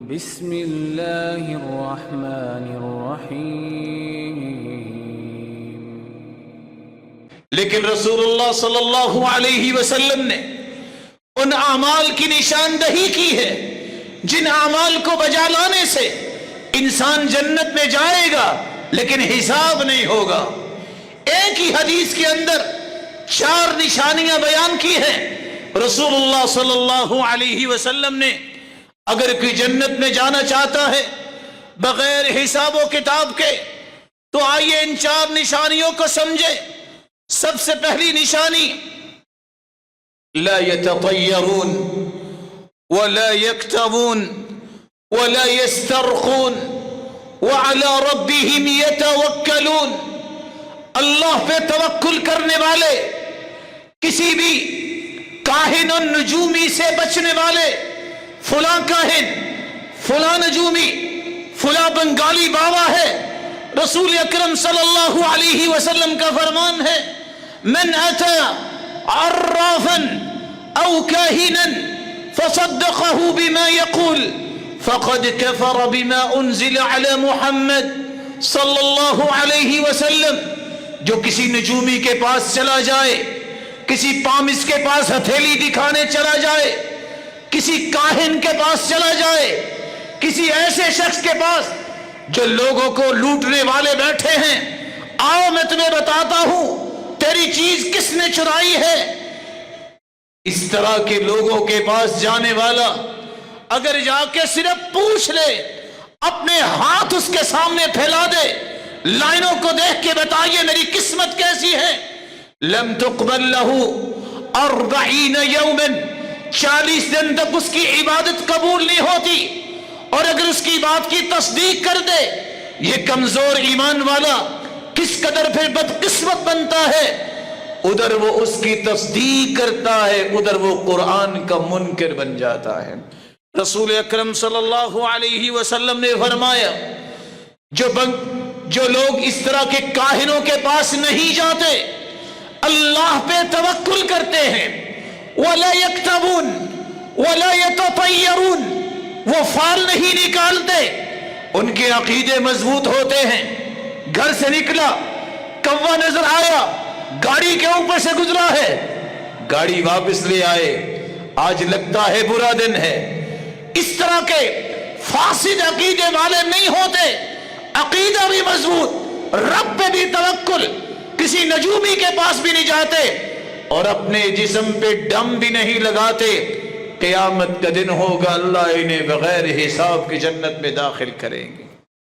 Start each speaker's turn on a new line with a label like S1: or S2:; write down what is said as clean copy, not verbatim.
S1: بسم اللہ الرحمن الرحیم۔
S2: لیکن رسول اللہ صلی اللہ علیہ وسلم نے ان اعمال کی نشاندہی کی ہے جن اعمال کو بجا لانے سے انسان جنت میں جائے گا لیکن حساب نہیں ہوگا۔ ایک ہی حدیث کے اندر 4 نشانیاں بیان کی ہیں۔ رسول اللہ صلی اللہ علیہ وسلم نے اگر کوئی جنت میں جانا چاہتا ہے بغیر حساب و کتاب کے تو آئیے ان 4 نشانیوں کو سمجھے۔ سب سے پہلی نشانی، لا يتطيرون ولا يكتوون ولا يسترقون وعلى ربهم يتوکلون۔ اللہ پہ توکل کرنے والے، کسی بھی کاہن و نجومی سے بچنے والے، فلاں کاہن، فلاں نجومی، فلاں بنگالی بابا ہے۔ رسول اکرم صلی اللہ علیہ وسلم کا فرمان ہے، من اتی عرافا او کاہنا فصدقه بما يقول فقد كفر بما انزل على محمد صلی اللہ علیہ وسلم۔ جو کسی نجومی کے پاس چلا جائے، کسی پامس کے پاس ہتھیلی دکھانے چلا جائے، کسی کاہن کے پاس چلا جائے، کسی ایسے شخص کے پاس جو لوگوں کو لوٹنے والے بیٹھے ہیں، آؤ میں تمہیں بتاتا ہوں تیری چیز کس نے چرائی ہے، اس طرح کے لوگوں کے پاس جانے والا اگر جا کے صرف پوچھ لے، اپنے ہاتھ اس کے سامنے پھیلا دے، لائنوں کو دیکھ کے بتائیے میری قسمت کیسی ہے، لم تقبل له 40 یوما، 40 دن تک اس کی عبادت قبول نہیں ہوتی۔ اور اگر اس کی بات کی تصدیق کر دے، یہ کمزور ایمان والا کس قدر پھر بدقسمت بنتا ہے، ادھر وہ اس کی تصدیق کرتا ہے، ادھر وہ قرآن کا منکر بن جاتا ہے۔ رسول اکرم صلی اللہ علیہ وسلم نے فرمایا، جو لوگ اس طرح کے کاہنوں کے پاس نہیں جاتے، اللہ پہ توکل کرتے ہیں، وَلَا يَكْتَبُونَ وَلَا يَتَطَيَّرُونَ، وہ فال نہیں نکالتے، ان کے عقیدے مضبوط ہوتے ہیں۔ گھر سے نکلا، کوا نظر آیا، گاڑی کے اوپر سے گزرا ہے، گاڑی واپس لے آئے، آج لگتا ہے برا دن ہے۔ اس طرح کے فاسد عقیدے والے نہیں ہوتے، عقیدہ بھی مضبوط، رب پہ بھی توکل، کسی نجومی کے پاس بھی نہیں جاتے اور اپنے جسم پہ ڈم بھی نہیں لگاتے۔ قیامت کا دن ہوگا، اللہ انہیں بغیر حساب کی جنت میں داخل کریں گے۔